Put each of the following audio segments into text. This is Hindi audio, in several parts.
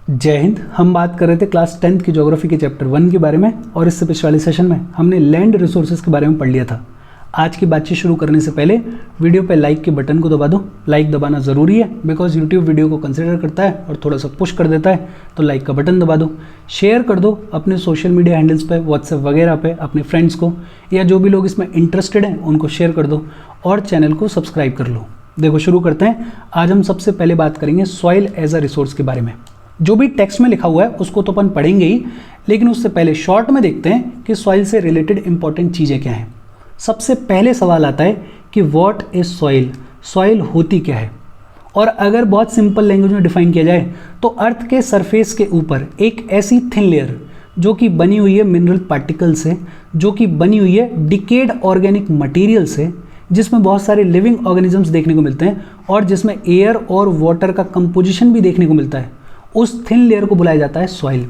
जय हिंद। हम बात कर रहे थे क्लास 10th की ज्योग्राफी के चैप्टर 1 के बारे में और इससे पिछले वाले सेशन में हमने लैंड रिसोर्सेज के बारे में पढ़ लिया था। आज की बातचीत शुरू करने से पहले वीडियो पे लाइक के बटन को दबा दो। लाइक दबाना ज़रूरी है बिकॉज यूट्यूब वीडियो को कंसिडर करता है और थोड़ा सा पुश कर देता है, तो लाइक का बटन दबा दो। शेयर कर दो अपने सोशल मीडिया हैंडल्स पे, व्हाट्सएप वगैरह पे अपने फ्रेंड्स को, या जो भी लोग इसमें इंटरेस्टेड हैं उनको शेयर कर दो और चैनल को सब्सक्राइब कर लो। देखो शुरू करते हैं। आज हम सबसे पहले बात करेंगे सॉइल एज अ रिसोर्स के बारे में। जो भी टेक्स्ट में लिखा हुआ है उसको तो अपन पढ़ेंगे ही, लेकिन उससे पहले शॉर्ट में देखते हैं कि सॉइल से रिलेटेड इंपॉर्टेंट चीज़ें क्या हैं। सबसे पहले सवाल आता है कि व्हाट इज सॉइल, सॉइल होती क्या है। और अगर बहुत सिंपल लैंग्वेज में डिफाइन किया जाए तो अर्थ के सरफेस के ऊपर एक ऐसी थिन लेयर जो कि बनी हुई है मिनरल पार्टिकल से, जो कि बनी हुई है डिकेड ऑर्गेनिक मटेरियल से, जिसमें बहुत सारे लिविंग ऑर्गेनिजम्स देखने को मिलते हैं और जिसमें एयर और वाटर का कंपोजिशन भी देखने को मिलता है, उस थिन लेयर को बुलाया जाता है soil.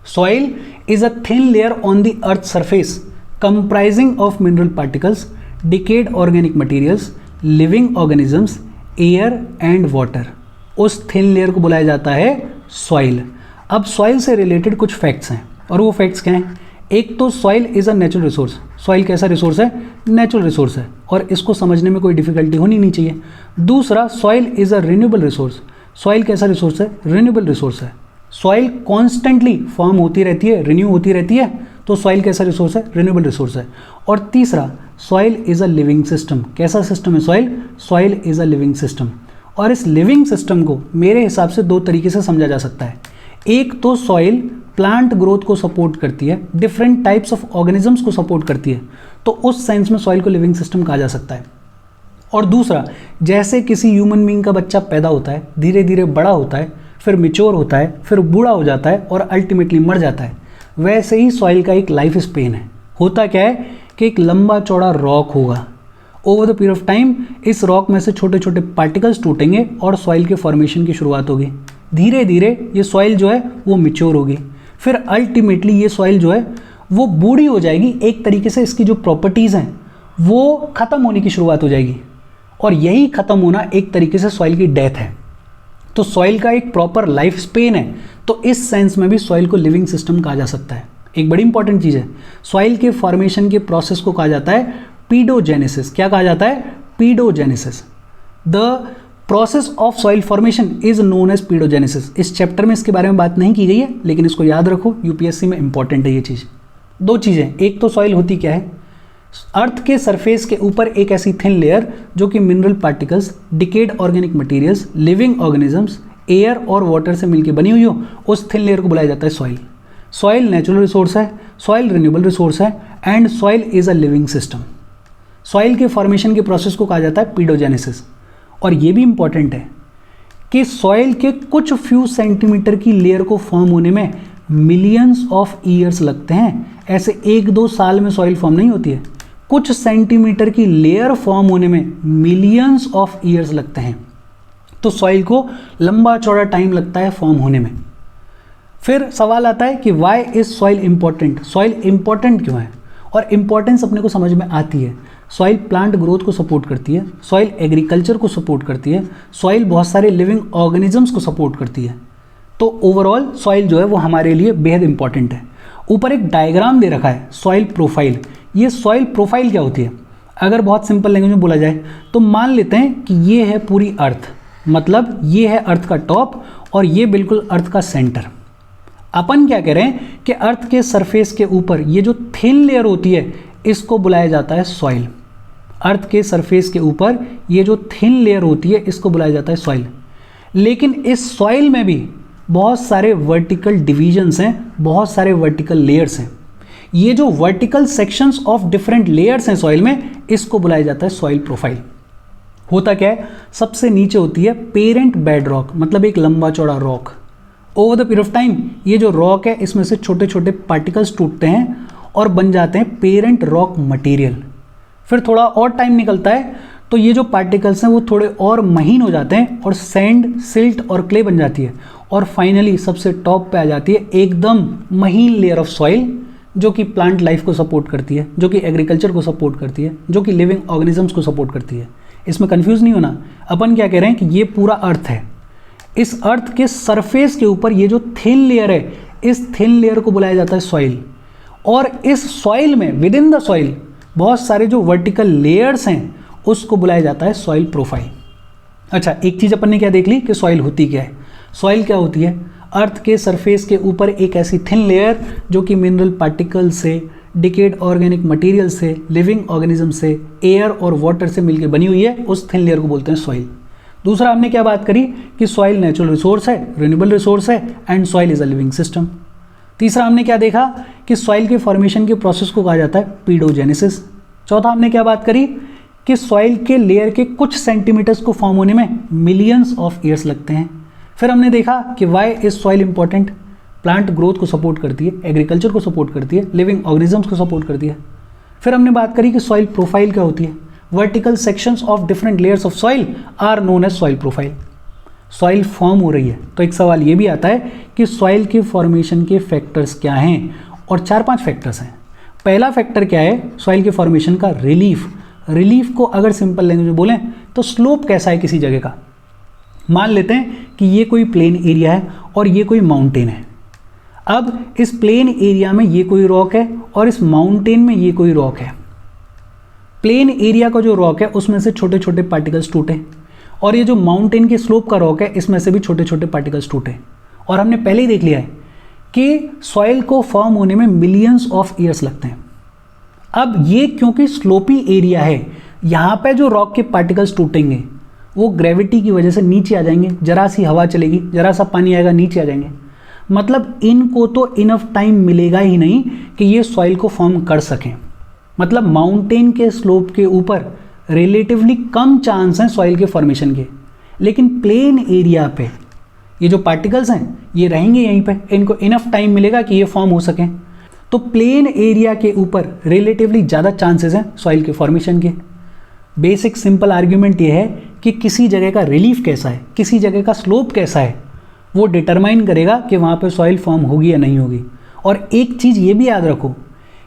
Soil is a thin layer on the earth surface comprising of mineral particles, decade organic materials, living organisms, air and water. उस थिन लेयर को बुलाया जाता है सॉइल। अब सॉइल से रिलेटेड कुछ फैक्ट्स हैं और वो फैक्ट्स क्या हैं। एक तो soil is a natural resource. Soil कैसा रिसोर्स है? नेचुरल रिसोर्स है और इसको समझने में कोई डिफिकल्टी होनी नहीं चाहिए। दूसरा, soil is a renewable resource. Soil कैसा रिसोर्स है? रिन्यूएबल रिसोर्स है। सॉइल कॉन्स्टेंटली फॉर्म होती रहती है, रिन्यू होती रहती है, तो सॉइल कैसा रिसोर्स है? रिन्यूएबल रिसोर्स है। और तीसरा, soil is a living system. कैसा सिस्टम है soil? Soil is a living system. और इस लिविंग सिस्टम को मेरे हिसाब से दो तरीके से समझा जा सकता है। एक तो सॉइल प्लांट ग्रोथ को सपोर्ट करती है, डिफरेंट टाइप्स ऑफ ऑर्गेनिजम्स को सपोर्ट करती है, तो उस सेंस में सॉइल को लिविंग सिस्टम कहा जा सकता है। और दूसरा, जैसे किसी ह्यूमन बीइंग का बच्चा पैदा होता है, धीरे धीरे बड़ा होता है, फिर मैच्योर होता है, फिर बूढ़ा हो जाता है और अल्टीमेटली मर जाता है, वैसे ही सॉइल का एक लाइफ स्पेन है। होता क्या है कि एक लंबा चौड़ा रॉक होगा, over the period of time इस रॉक में से छोटे छोटे पार्टिकल्स टूटेंगे और सॉइल के फॉर्मेशन की शुरुआत होगी। धीरे धीरे ये सॉइल जो है वो मैच्योर होगी, फिर अल्टीमेटली ये सॉइल जो है वो बूढ़ी हो जाएगी। एक तरीके से इसकी जो प्रॉपर्टीज़ हैं वो ख़त्म होने की शुरुआत हो जाएगी और यही ख़त्म होना एक तरीके से सॉइल की डेथ है। तो सॉइल का एक प्रॉपर लाइफ स्पेन है, तो इस सेंस में भी सॉइल को लिविंग सिस्टम कहा जा सकता है। एक बड़ी इंपॉर्टेंट चीज़ है, सॉइल के फॉर्मेशन के प्रोसेस को कहा जाता है पीडोजेनेसिस। क्या कहा जाता है? Pedogenesis. The process of soil formation is known as pedogenesis. इस चैप्टर में इसके बारे में बात नहीं की गई है, लेकिन इसको याद रखो, यूपीएससी में इंपॉर्टेंट है ये चीज़। दो चीज़ें, एक तो सॉइल होती क्या है, अर्थ के सरफेस के ऊपर एक ऐसी थिन लेयर जो कि mineral particles, decade organic materials, living organisms, air और वाटर से मिलकर बनी हुई हो, उस थिन लेयर को बुलाया जाता है सॉइल। सॉइल नेचुरल रिसोर्स है, सॉइल रिन्यूएबल रिसोर्स है and soil is a living system. Soil के फॉर्मेशन के प्रोसेस को कहा जाता है पीडोजेनेसिस। और ये भी इंपॉर्टेंट है कि सॉइल के कुछ फ्यू सेंटीमीटर की लेयर को फॉर्म होने में मिलियंस ऑफ ईयर्स लगते हैं। ऐसे 1-2 साल में सॉइल फॉर्म नहीं होती है, कुछ सेंटीमीटर की लेयर फॉर्म होने में मिलियंस ऑफ ईयर्स लगते हैं। तो सॉइल को लंबा चौड़ा टाइम लगता है फॉर्म होने में। फिर सवाल आता है कि why is soil important. Soil important क्यों है? और इंपॉर्टेंस अपने को समझ में आती है। सॉइल प्लांट ग्रोथ को सपोर्ट करती है, सॉइल एग्रीकल्चर को सपोर्ट करती है, सॉइल बहुत सारे लिविंग ऑर्गेनिजम्स को सपोर्ट करती है। तो ओवरऑल सॉइल जो है वो हमारे लिए बेहद इंपॉर्टेंट है। ऊपर एक डायग्राम दे रखा है सॉइल प्रोफाइल। ये सॉइल प्रोफाइल क्या होती है? अगर बहुत सिंपल लैंग्वेज में बोला जाए तो मान लेते हैं कि ये है पूरी अर्थ, मतलब ये है अर्थ का टॉप और ये बिल्कुल अर्थ का सेंटर। अपन क्या कह रहे हैं कि अर्थ के सरफेस के ऊपर ये जो थिन लेयर होती है इसको बुलाया जाता है सॉइल। अर्थ के सरफेस के ऊपर ये जो थिन लेयर होती है इसको बुलाया जाता है सॉइल। लेकिन इस सॉइल में भी बहुत सारे वर्टिकल डिवीजन्स हैं, बहुत सारे वर्टिकल लेयर्स हैं। ये जो vertical sections of different layers हैं सॉइल में, इसको बुलाया जाता है सॉइल प्रोफाइल। होता क्या है, सबसे नीचे होती है पेरेंट बेड रॉक, मतलब एक लंबा चौड़ा rock. Over the period of time ये जो रॉक है इसमें से छोटे छोटे पार्टिकल्स टूटते हैं और बन जाते हैं पेरेंट रॉक मटेरियल। फिर थोड़ा और टाइम निकलता है तो ये जो पार्टिकल्स हैं वो थोड़े और महीन हो जाते हैं और सैंड, सिल्ट और क्ले बन जाती है और फाइनली सबसे टॉप पे आ जाती है एकदम महीन लेयर ऑफ सॉइल, जो कि प्लांट लाइफ को सपोर्ट करती है, जो कि एग्रीकल्चर को सपोर्ट करती है, जो कि लिविंग ऑर्गेनिजम्स को सपोर्ट करती है। इसमें कंफ्यूज नहीं होना। अपन क्या कह रहे हैं कि ये पूरा अर्थ है, इस अर्थ के सरफेस के ऊपर ये जो थिन लेयर है, इस थिन लेयर को बुलाया जाता है सॉइल। और इस सॉइल में, विद इन द सॉइल, बहुत सारे जो वर्टिकल लेयर्स हैं उसको बुलाया जाता है सॉइल प्रोफाइल। अच्छा, एक चीज़ अपन ने क्या देख ली कि सॉइल होती क्या है। सॉइल क्या होती है? अर्थ के सरफेस के ऊपर एक ऐसी थिन लेयर जो कि मिनरल पार्टिकल से, डिकेड ऑर्गेनिक मटेरियल से, लिविंग ऑर्गेनिज्म से, एयर और वाटर से मिलकर बनी हुई है, उस थिन लेयर को बोलते हैं सॉइल। दूसरा हमने क्या बात करी कि सॉइल नेचुरल रिसोर्स है, रिन्यूएबल रिसोर्स है, and soil is a living system. तीसरा हमने क्या देखा कि सॉइल के फॉर्मेशन के प्रोसेस को कहा जाता है पीडोजेनेसिस। चौथा हमने क्या बात करी कि सॉइल के लेयर के कुछ सेंटीमीटर्स को फॉर्म होने में मिलियंस ऑफ ईयर्स लगते हैं। फिर हमने देखा कि why is soil important, plant growth को सपोर्ट करती है, एग्रीकल्चर को सपोर्ट करती है, लिविंग ऑर्गेनिजम्स को सपोर्ट करती है। फिर हमने बात करी कि सॉइल प्रोफाइल क्या होती है। Vertical sections of different layers of soil are known as soil profile. Soil form हो रही है तो एक सवाल ये भी आता है कि सॉइल के फॉर्मेशन के फैक्टर्स क्या हैं, और 4-5 फैक्टर्स हैं। पहला फैक्टर क्या है सॉइल के फॉर्मेशन का? रिलीफ। रिलीफ को अगर सिंपल लैंग्वेज में बोलें तो स्लोप कैसा है किसी जगह का। मान लेते हैं कि ये कोई प्लेन एरिया है और ये कोई माउंटेन है। अब इस प्लेन एरिया में ये कोई रॉक है और इस माउंटेन में ये कोई रॉक है। प्लेन एरिया का जो रॉक है उसमें से छोटे छोटे पार्टिकल्स टूटे, और ये जो माउंटेन के स्लोप का रॉक है इसमें से भी छोटे छोटे पार्टिकल्स टूटे। और हमने पहले ही देख लिया है कि सॉइल को फॉर्म होने में मिलियंस ऑफ ईयर्स लगते हैं। अब ये क्योंकि स्लोपी एरिया है, यहाँ पे जो रॉक के पार्टिकल्स टूटेंगे वो ग्रेविटी की वजह से नीचे आ जाएंगे। जरा सी हवा चलेगी, जरा सा पानी आएगा, नीचे आ जाएंगे। मतलब इनको तो इनफ टाइम मिलेगा ही नहीं कि ये सॉइल को फॉर्म कर सकें। मतलब माउंटेन के स्लोप के ऊपर रिलेटिवली कम चांस हैं सॉइल के फॉर्मेशन के, लेकिन प्लेन एरिया पे ये जो पार्टिकल्स हैं ये रहेंगे यहीं पे, इनको इनफ टाइम मिलेगा कि ये फॉर्म हो सकें। तो प्लेन एरिया के ऊपर रिलेटिवली ज़्यादा चांसेस हैं सॉइल के फॉर्मेशन के। बेसिक सिंपल आर्ग्यूमेंट ये है कि किसी जगह का रिलीफ कैसा है, किसी जगह का स्लोप कैसा है, वो डिटरमाइन करेगा कि वहाँ पे सॉइल फॉर्म होगी या नहीं होगी। और एक चीज़ ये भी याद रखो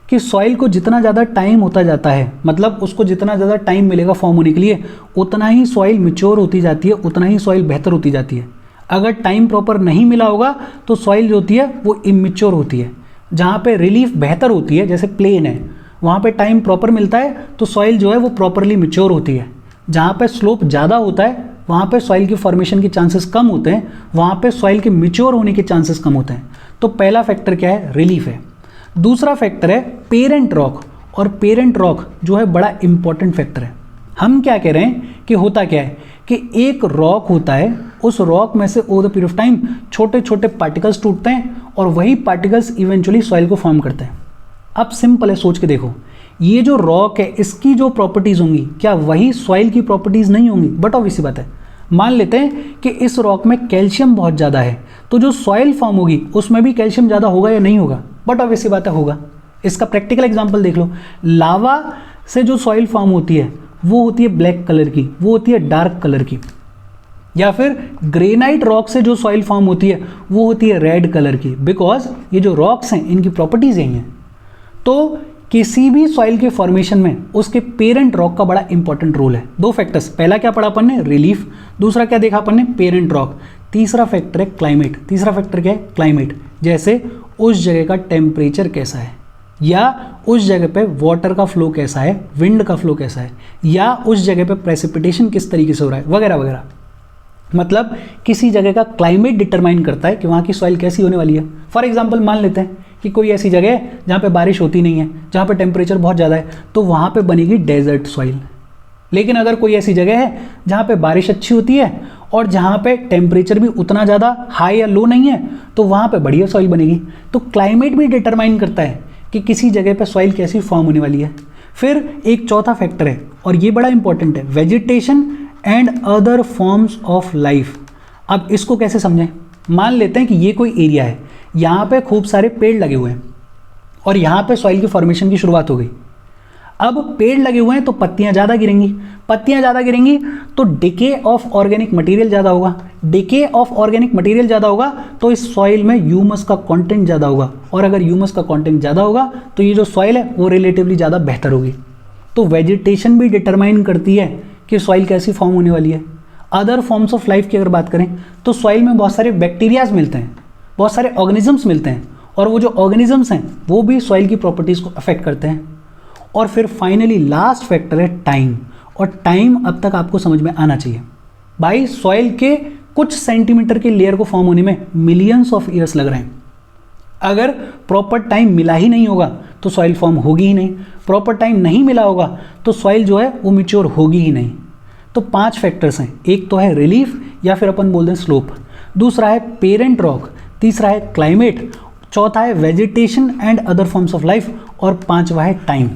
कि सॉइल को जितना ज़्यादा टाइम होता जाता है, मतलब उसको जितना ज़्यादा टाइम मिलेगा फॉर्म होने के लिए, उतना ही सॉइल मैच्योर होती जाती है, उतना ही सॉइल बेहतर होती जाती है। अगर टाइम प्रॉपर नहीं मिला होगा तो सॉइल जो होती है वो इमेच्योर होती है। जहाँ पे रिलीफ बेहतर होती है, जैसे प्लेन है, वहाँ पे टाइम प्रॉपर मिलता है तो सॉइल जो है वो प्रॉपरली मैच्योर होती है। जहाँ पे स्लोप ज़्यादा होता है वहाँ पे सॉइल की फॉर्मेशन के चांसेस कम होते हैं, वहाँ पे सॉइल के मैच्योर होने के चांसेस कम होते हैं। तो पहला फैक्टर क्या है? रिलीफ है। दूसरा फैक्टर है पेरेंट रॉक, और पेरेंट रॉक जो है बड़ा इंपॉर्टेंट फैक्टर है। हम क्या कह रहे हैं कि होता क्या है कि एक रॉक होता है, उस रॉक में से over the period of time छोटे छोटे पार्टिकल्स टूटते हैं और वही पार्टिकल्स इवेंचुअली सॉइल को फॉर्म करते हैं। अब सिंपल है, सोच के देखो, ये जो रॉक है इसकी जो प्रॉपर्टीज़ होंगी क्या वही सॉइल की प्रॉपर्टीज़ नहीं होंगी? बट ऑब्वियस सी बात है, मान लेते हैं कि इस रॉक में कैल्शियम बहुत ज़्यादा है, तो जो सॉइल फॉर्म होगी उसमें भी कैल्शियम ज़्यादा होगा या नहीं होगा? बट ऑब्वियस सी बात है, होगा। इसका प्रैक्टिकल एग्जांपल देख लो। लावा से जो सॉइल फॉर्म होती है वो होती है ब्लैक कलर की, वो होती है डार्क कलर की। या फिर ग्रेनाइट रॉक से जो सॉइल फॉर्म होती है वो होती है रेड कलर की, बिकॉज ये जो रॉक्स हैं इनकी प्रॉपर्टीज यही हैं। तो किसी भी सॉइल के फॉर्मेशन में उसके पेरेंट रॉक का बड़ा इंपॉर्टेंट रोल है। दो फैक्टर्स, पहला क्या पढ़ा अपन ने? रिलीफ। दूसरा क्या देखा अपन ने? Parent rock. तीसरा फैक्टर है क्लाइमेट। तीसरा फैक्टर क्या है? क्लाइमेट। जैसे उस जगह का टेम्परेचर कैसा है, या उस जगह पे वाटर का फ्लो कैसा है, विंड का फ्लो कैसा है, या उस जगह पे प्रेसिपिटेशन किस तरीके से हो रहा है, वगैरह वगैरह। मतलब किसी जगह का क्लाइमेट डिटरमाइन करता है कि वहाँ की सॉइल कैसी होने वाली है। फॉर एग्जांपल मान लेते हैं कि कोई ऐसी जगह है जहाँ पे बारिश होती नहीं है, जहाँ पे टेम्परेचर बहुत ज़्यादा है, तो वहाँ पे बनेगी डेजर्ट सॉइल। लेकिन अगर कोई ऐसी जगह है जहाँ पे बारिश अच्छी होती है और जहाँ पे टेम्परेचर भी उतना ज़्यादा हाई या लो नहीं है, तो वहाँ पे बढ़िया सॉइल बनेगी। तो क्लाइमेट भी डिटरमाइन करता है कि किसी जगह पे सॉइल कैसी फॉर्म होने वाली है। फिर एक चौथा फैक्टर है और ये बड़ा इंपॉर्टेंट है, vegetation and other forms of life. अब इसको कैसे समझें? मान लेते हैं कि ये कोई एरिया है, यहाँ पे खूब सारे पेड़ लगे हुए हैं और यहाँ पे सॉइल की फॉर्मेशन की शुरुआत हो गई। अब पेड़ लगे हुए हैं तो पत्तियाँ ज़्यादा गिरेंगी, पत्तियाँ ज़्यादा गिरेंगी तो डिके ऑफ ऑर्गेनिक मटेरियल ज़्यादा होगा, डिके ऑफ ऑर्गेनिक मटेरियल ज़्यादा होगा तो इस सॉइल में ह्यूमस का कंटेंट ज़्यादा होगा, और अगर ह्यूमस का कंटेंट ज़्यादा होगा तो ये जो सॉइल है वो रिलेटिवली ज़्यादा बेहतर होगी। तो वेजिटेशन भी डिटरमाइन करती है कि सॉइल कैसी फॉर्म होने वाली है। अदर फॉर्म्स ऑफ लाइफ की अगर बात करें तो सॉइल में बहुत सारे बैक्टीरियाज मिलते हैं, बहुत सारे ऑर्गेनिजम्स मिलते हैं, और वो जो ऑर्गेनिजम्स हैं वो भी सॉइल की प्रॉपर्टीज़ को अफेक्ट करते हैं। और फिर फाइनली लास्ट फैक्टर है टाइम, और टाइम अब तक आपको समझ में आना चाहिए। भाई सॉइल के कुछ सेंटीमीटर के लेयर को फॉर्म होने में मिलियंस ऑफ ईयर्स लग रहे हैं। अगर प्रॉपर टाइम मिला ही नहीं होगा तो सॉइल फॉर्म होगी ही नहीं, प्रॉपर टाइम नहीं मिला होगा तो सॉइल जो है वो मैच्योर होगी ही नहीं। तो 5 फैक्टर्स हैं, एक तो है रिलीफ या फिर अपन बोल दें स्लोप, दूसरा है पेरेंट रॉक, तीसरा है क्लाइमेट, चौथा है vegetation and other forms of life, और 5वां है टाइम।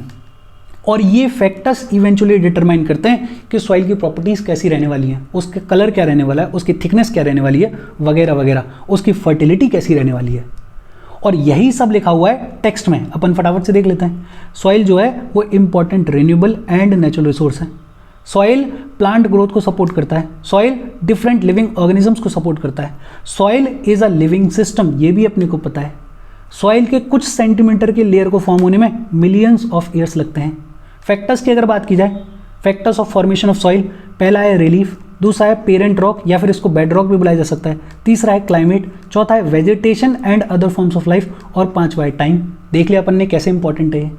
और ये फैक्टर्स इवेंचुअली डिटरमाइन करते हैं कि सॉइल की प्रॉपर्टीज़ कैसी रहने वाली हैं, उसके कलर क्या रहने वाला है, उसकी थिकनेस क्या रहने वाली है, वगैरह वगैरह, उसकी फर्टिलिटी कैसी रहने वाली है। और यही सब लिखा हुआ है टेक्स्ट में, अपन फटाफट से देख लेते हैं। सॉइल जो है वो important renewable and natural resource है। सॉइल प्लांट ग्रोथ को सपोर्ट करता है, सॉइल डिफरेंट लिविंग ऑर्गेनिजम्स को सपोर्ट करता है, soil is a living system, ये भी अपने को पता है। सॉइल के कुछ सेंटीमीटर के लेयर को फॉर्म होने में मिलियंस ऑफ ईयर्स लगते हैं। फैक्टर्स की अगर बात की जाए, factors of formation of soil, पहला है रिलीफ, दूसरा है पेरेंट रॉक या फिर इसको बेड रॉक भी बुलाया जा सकता है, तीसरा है क्लाइमेट, चौथा है vegetation and other forms of life, और 5वां है टाइम। देख लिया अपन ने कैसे इंपॉर्टेंट है ये।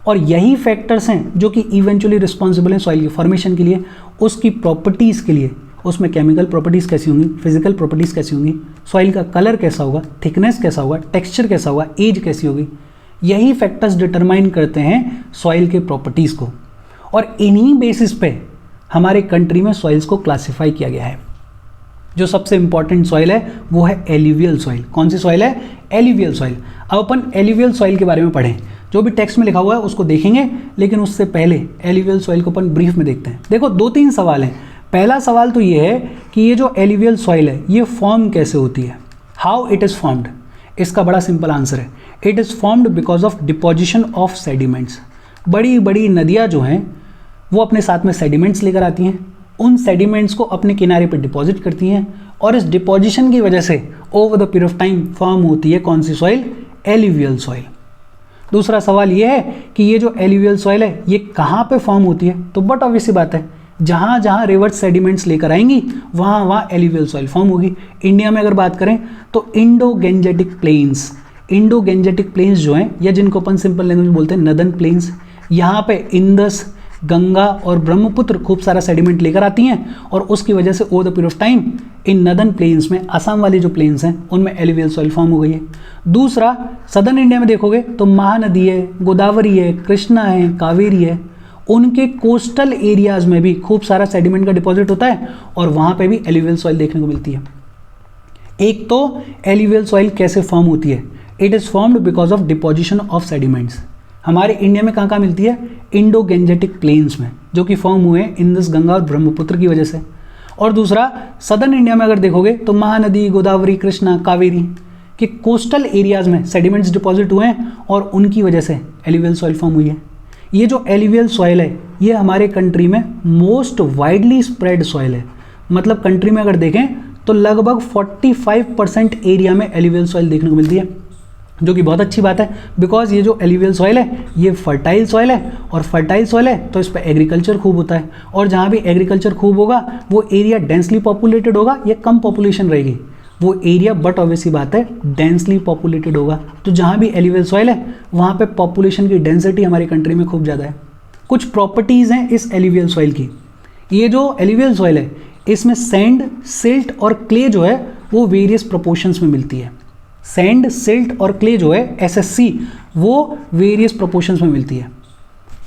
और यही फैक्टर्स हैं जो कि इवेंचुअली रिस्पॉन्सिबल हैं सॉइल की फॉर्मेशन के लिए, उसकी प्रॉपर्टीज़ के लिए। उसमें केमिकल प्रॉपर्टीज़ कैसी होंगी, फिजिकल प्रॉपर्टीज़ कैसी होंगी, सॉइल का कलर कैसा होगा, थिकनेस कैसा होगा, टेक्सचर कैसा होगा, एज कैसी होगी, यही फैक्टर्स डिटरमाइन करते हैं सॉइल के प्रॉपर्टीज़ को। और इन्हीं बेसिस पे हमारे कंट्री में सॉइल्स को क्लासिफाई किया गया है। जो सबसे इंपॉर्टेंट सॉइल है वो है एलुवियल सॉइल। कौन सी सॉइल है? Alluvial soil. अब अपन एलुवियल सॉइल के बारे में पढ़ें, जो भी टेक्स्ट में लिखा हुआ है उसको देखेंगे, लेकिन उससे पहले एलुवियल सॉइल को अपन ब्रीफ में देखते हैं। देखो 2-3 सवाल हैं। पहला सवाल तो ये है कि ये जो एलुवियल सॉइल है ये फॉर्म कैसे होती है, हाउ इट इज़ फॉर्म्ड। इसका बड़ा सिंपल आंसर है, it is formed because of deposition of sediments. बड़ी बड़ी नदियाँ जो हैं वो अपने साथ में सेडिमेंट्स लेकर आती हैं, उन सेडिमेंट्स को अपने किनारे पर डिपॉजिट करती हैं, और इस डिपॉजिशन की वजह से over the period of time form होती है कौन सी सॉइल? Alluvial soil. दूसरा सवाल ये है कि ये जो एलुवियल सॉइल है ये कहाँ पे फॉर्म होती है, तो बट ऑब्वियस सी बात है, जहाँ जहाँ रिवर्स सेडिमेंट्स लेकर आएंगी वहाँ वहाँ एलुवियल सॉइल फॉर्म होगी। इंडिया में अगर बात करें तो Indo Gangetic plains, Indo Gangetic plains जो हैं, या जिनको अपन सिंपल लैंग्वेज में बोलते हैं नदन प्लेन्स, यहाँ पे इंदस, गंगा और ब्रह्मपुत्र खूब सारा सेडिमेंट लेकर आती हैं, और उसकी वजह से over the period of time in northern plains में, असम वाली जो प्लेन्स हैं उनमें एलुवियल सॉइल फॉर्म हो गई है। दूसरा, सदर्न इंडिया में देखोगे तो महानदी है, गोदावरी है, कृष्णा है, कावेरी है, उनके कोस्टल एरियाज में भी खूब सारा सेडिमेंट का डिपॉजिट होता है, और वहाँ पे भी एलुवियल सॉइल देखने को मिलती है। एक तो एलुवियल सॉइल कैसे फॉर्म होती है, it is formed because of deposition of sediments. हमारे इंडिया में कहाँ कहाँ मिलती है? इंडो गेंजेटिक प्लेन्स में, जो कि फॉर्म हुए इंदस, गंगा और ब्रह्मपुत्र की वजह से। और दूसरा, सदर्न इंडिया में अगर देखोगे तो महानदी, गोदावरी, कृष्णा, कावेरी के कोस्टल एरियाज में सेडिमेंट्स डिपॉजिट हुए हैं, और उनकी वजह से एलुवियल सॉइल फॉर्म हुई है। ये जो एलुवियल सॉइल है ये हमारे कंट्री में मोस्ट वाइडली स्प्रेड सॉइल है। मतलब कंट्री में अगर देखें तो लगभग 45% एरिया में एलुवियल सॉइल देखने को मिलती है, जो कि बहुत अच्छी बात है, बिकॉज ये जो एलुवियल सॉइल है ये फर्टाइल सॉइल है, और फर्टाइल सॉइल है तो इस पर एग्रीकल्चर खूब होता है, और जहाँ भी एग्रीकल्चर खूब होगा वो एरिया डेंसली पॉपुलेटेड होगा या कम पॉपुलेशन रहेगी, वो एरिया बट ऑब्वियसली बात है डेंसली पॉपुलेटेड होगा। तो जहाँ भी एलुवियल सॉइल है वहाँ पे पॉपुलेशन की डेंसिटी हमारी कंट्री में खूब ज़्यादा है। कुछ प्रॉपर्टीज़ हैं इस एलुवियल सॉइल की। ये जो एलुवियल सॉइल है इसमें सैंड, सिल्ट और क्ले जो है वो वेरियस प्रोपोर्शंस में मिलती है। सैंड, सिल्ट और क्ले जो है SSC वो वेरियस प्रोपोर्शंस में मिलती है।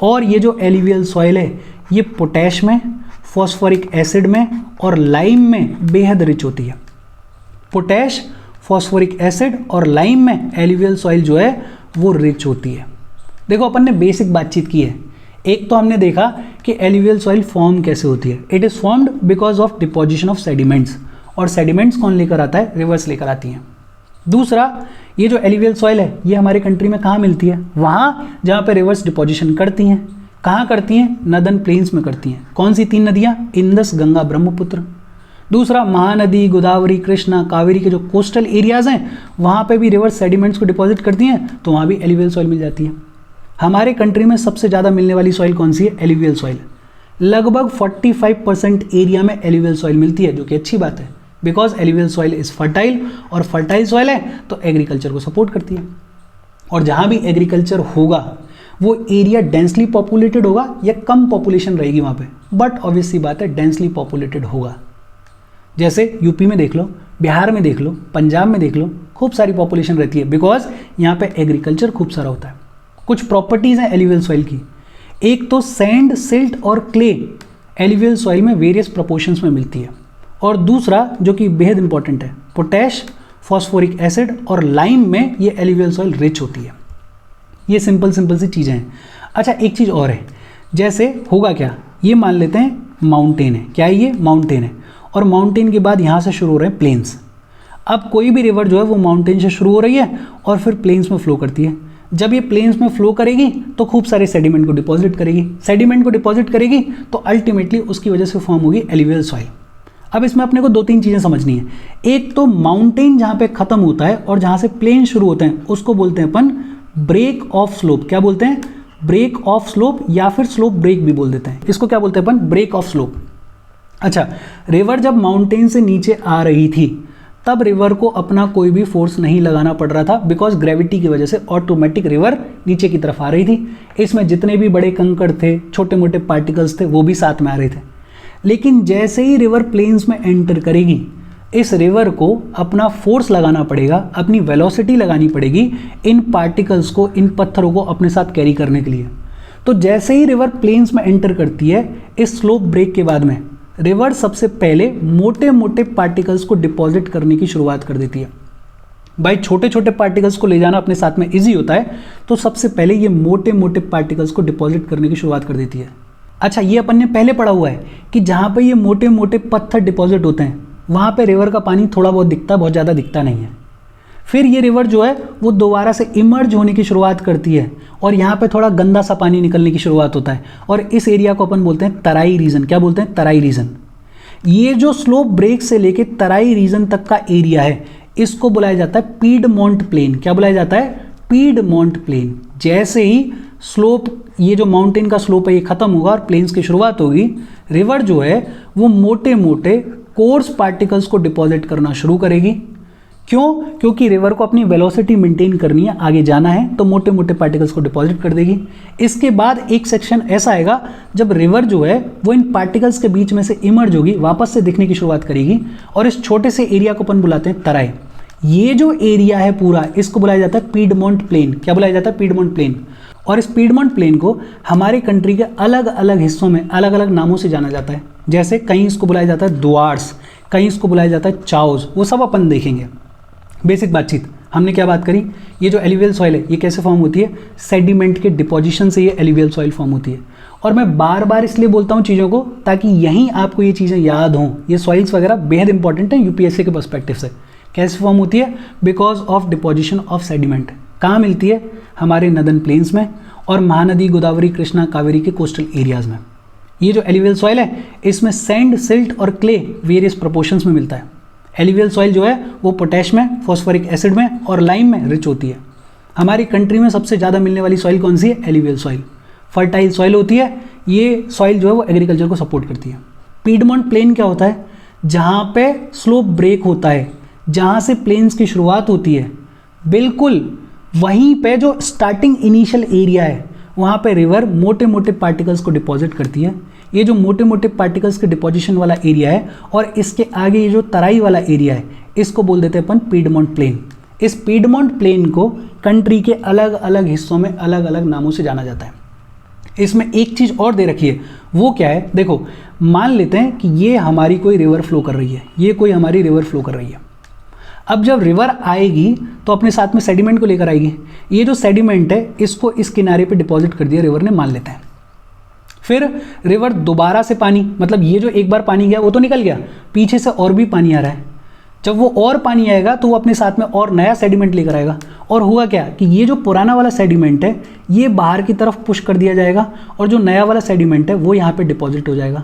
और ये जो एलुवियल सॉइल है ये पोटैश में, फॉस्फोरिक एसिड में और लाइम में बेहद रिच होती है। पोटैश, फॉस्फोरिक एसिड और लाइम में एलुवियल सॉइल जो है वो रिच होती है। देखो अपन ने बेसिक बातचीत की है। एक तो हमने देखा कि एलुवियल सॉइल फॉर्म कैसे होती है, it is formed because of deposition of sediments, और सेडिमेंट्स कौन लेकर आता है? रिवर्स लेकर आती हैं। दूसरा, ये जो एलुवियल सॉइल है ये हमारे कंट्री में कहाँ मिलती है? वहाँ जहाँ पे रिवर्स डिपोजिशन करती हैं। कहाँ करती हैं? नदन प्लेन्स में करती हैं। कौन सी 3 नदियाँ? इंदस, गंगा, ब्रह्मपुत्र। दूसरा, महानदी, गोदावरी, कृष्णा, कावेरी के जो कोस्टल एरियाज़ हैं वहाँ पे भी रिवर्स सेडिमेंट्स को डिपॉजिट करती हैं, तो वहाँ भी एलुवियल सॉइल मिल जाती है। हमारे कंट्री में सबसे ज़्यादा मिलने वाली सॉइल कौन सी है? Alluvial soil. लगभग 45% एरिया में एलुवियल सॉइल मिलती है, जो कि अच्छी बात है, because alluvial soil is fertile, और फर्टाइल सॉइल है तो एग्रीकल्चर को सपोर्ट करती है। और जहाँ भी एग्रीकल्चर होगा वो एरिया डेंसली पॉपुलेटेड होगा या कम पॉपुलेशन रहेगी वहाँ पे, बट ऑब्वियस सी बात है डेंसली पॉपुलेटेड होगा। जैसे यूपी में देख लो, बिहार में देख लो, पंजाब में देख लो, खूब सारी पॉपुलेशन रहती है, बिकॉज यहाँ पे एग्रीकल्चर खूब सारा होता है। कुछ प्रॉपर्टीज़ हैं एलुवियल सॉइल की, एक तो सैंड, सिल्ट और क्ले एलुवियल सॉइल में वेरियस प्रोपोर्शंस में मिलती है, और दूसरा जो कि बेहद इंपॉर्टेंट है, पोटैश, फॉस्फोरिक एसिड और लाइम में ये एलुवियल सॉइल रिच होती है। ये सिंपल सी चीज़ें हैं। अच्छा, एक चीज़ और है, जैसे होगा क्या, ये मान लेते हैं माउंटेन है, क्या है ये, माउंटेन है, और माउंटेन के बाद यहाँ से शुरू हो रहे हैं प्लेन्स। अब कोई भी रिवर जो है वो माउंटेन से शुरू हो रही है और फिर प्लेन्स में फ्लो करती है। जब ये प्लेन्स में फ्लो करेगी तो खूब सारे सेडिमेंट को डिपॉजिट करेगी, सेडिमेंट को डिपॉजिट करेगी तो अल्टीमेटली उसकी वजह से फॉर्म होगी एलुवियल सॉइल। अब इसमें अपने को 2-3 चीज़ें समझनी है। एक तो माउंटेन जहाँ पे ख़त्म होता है और जहाँ से प्लेन शुरू होते हैं उसको बोलते हैं अपन ब्रेक ऑफ स्लोप। क्या बोलते हैं, ब्रेक ऑफ स्लोप, या फिर स्लोप ब्रेक भी बोल देते हैं। इसको क्या बोलते हैं अपन, ब्रेक ऑफ स्लोप। अच्छा, रिवर जब माउंटेन से नीचे आ रही थी तब रिवर को अपना कोई भी फोर्स नहीं लगाना पड़ रहा था, बिकॉज ग्रेविटी की वजह से ऑटोमेटिक रिवर नीचे की तरफ आ रही थी। इसमें जितने भी बड़े कंकड़ थे, छोटे मोटे पार्टिकल्स थे, वो भी साथ में आ रहे थे। लेकिन जैसे ही रिवर प्लेन्स में एंटर करेगी, इस रिवर को अपना फोर्स लगाना पड़ेगा, अपनी वेलोसिटी लगानी पड़ेगी इन पार्टिकल्स को, इन पत्थरों को अपने साथ कैरी करने के लिए। तो जैसे ही रिवर प्लेन्स में एंटर करती है, इस स्लोप ब्रेक के बाद में रिवर सबसे पहले मोटे मोटे पार्टिकल्स को डिपॉजिट करने की शुरुआत कर देती है। भाई छोटे छोटे पार्टिकल्स को ले जाना अपने साथ में इजी होता है, तो सबसे पहले ये मोटे मोटे पार्टिकल्स को डिपॉजिट करने की शुरुआत कर देती है। अच्छा, ये अपन ने पहले पढ़ा हुआ है कि जहाँ पे ये मोटे मोटे पत्थर डिपॉजिट होते हैं वहाँ पे रिवर का पानी थोड़ा बहुत दिखता है, बहुत ज़्यादा दिखता नहीं है। फिर ये रिवर जो है वो दोबारा से इमर्ज होने की शुरुआत करती है और यहाँ पे थोड़ा गंदा सा पानी निकलने की शुरुआत होता है, और इस एरिया को अपन बोलते हैं तराई रीजन। क्या बोलते हैं, तराई रीजन। ये जो स्लोप ब्रेक से लेके तराई रीजन तक का एरिया है, इसको बुलाया जाता है पीडमोंट प्लेन। क्या बुलाया जाता है, पीडमोंट प्लेन। जैसे ही स्लोप, ये जो माउंटेन का स्लोप है ये खत्म होगा और प्लेन्स की शुरुआत होगी, रिवर जो है वो मोटे मोटे कोर्स पार्टिकल्स को डिपॉजिट करना शुरू करेगी। क्यों, क्योंकि रिवर को अपनी वेलोसिटी मेंटेन करनी है, आगे जाना है, तो मोटे मोटे पार्टिकल्स को डिपॉजिट कर देगी। इसके बाद एक सेक्शन ऐसा आएगा जब रिवर जो है वो इन पार्टिकल्स के बीच में से इमर्ज होगी, वापस से दिखने की शुरुआत करेगी, और इस छोटे से एरिया को अपन बुलाते हैं तराई। ये जो एरिया है पूरा, इसको बुलाया जाता है पीडमोंट प्लेन। क्या बुलाया जाता है, पीडमोंट प्लेन। और इस पीडमोंट प्लेन को हमारे कंट्री के अलग अलग हिस्सों में अलग अलग नामों से जाना जाता है। जैसे कहीं इसको बुलाया जाता है दुआर्स, कहीं इसको बुलाया जाता है चाउस, वो सब अपन देखेंगे। बेसिक बातचीत हमने क्या बात करी, ये जो एलुवियल सॉइल है ये कैसे फॉर्म होती है, सेडिमेंट के डिपोजिशन से ये एलुवियल सॉइल फॉर्म होती है। और मैं बार बार इसलिए बोलता हूँ चीज़ों को ताकि यहीं आपको ये चीज़ें याद हों। ये सॉइल्स वगैरह बेहद इंपॉर्टेंट है यूपीएससी के पर्सपेक्टिव से। कैसे फॉर्म होती है, because of deposition of sediment. कहाँ मिलती है, हमारे नदन प्लेन्स में और महानदी, गोदावरी, कृष्णा, कावेरी के कोस्टल एरियाज में। ये जो एलुवियल सॉइल है इसमें सैंड, सिल्ट और क्ले वेरियस प्रोपोर्शंस में मिलता है। एलुवियल सॉइल जो है वो पोटैश में, फॉस्फोरिक एसिड में और लाइम में रिच होती है। हमारी कंट्री में सबसे ज़्यादा मिलने वाली सॉइल कौन सी है, एलुवियल सॉइल। फर्टाइल सॉइल होती है, ये सॉइल जो है वो एग्रीकल्चर को सपोर्ट करती है। पीडमोंट प्लेन क्या होता है, जहाँ पे स्लोप ब्रेक होता है, जहाँ से प्लेन्स की शुरुआत होती है, बिल्कुल वहीं पे जो स्टार्टिंग इनिशियल एरिया है वहाँ पे रिवर मोटे मोटे पार्टिकल्स को डिपॉजिट करती है। ये जो मोटे मोटे पार्टिकल्स के डिपोजिशन वाला एरिया है और इसके आगे ये जो तराई वाला एरिया है, इसको बोल देते हैं अपन पीडमोंट प्लेन। इस पीडमोंट प्लेन को कंट्री के अलग अलग हिस्सों में अलग अलग नामों से जाना जाता है। इसमें एक चीज़ और दे रखी है, वो क्या है, देखो मान लेते हैं कि ये हमारी कोई रिवर फ्लो कर रही है, ये कोई हमारी रिवर फ्लो कर रही है। अब जब रिवर आएगी तो अपने साथ में सेडिमेंट को लेकर आएगी। ये जो सेडिमेंट है इसको इस किनारे पे डिपॉजिट कर दिया रिवर ने, मान लेते हैं। फिर रिवर दोबारा से पानी, मतलब ये जो एक बार पानी गया वो तो निकल गया, पीछे से और भी पानी आ रहा है। जब वो और पानी आएगा तो वो अपने साथ में और नया सेडिमेंट लेकर आएगा, और हुआ क्या कि ये जो पुराना वाला सेडिमेंट है ये बाहर की तरफ पुश कर दिया जाएगा और जो नया वाला सेडिमेंट है वो यहाँ पे डिपॉजिट हो जाएगा।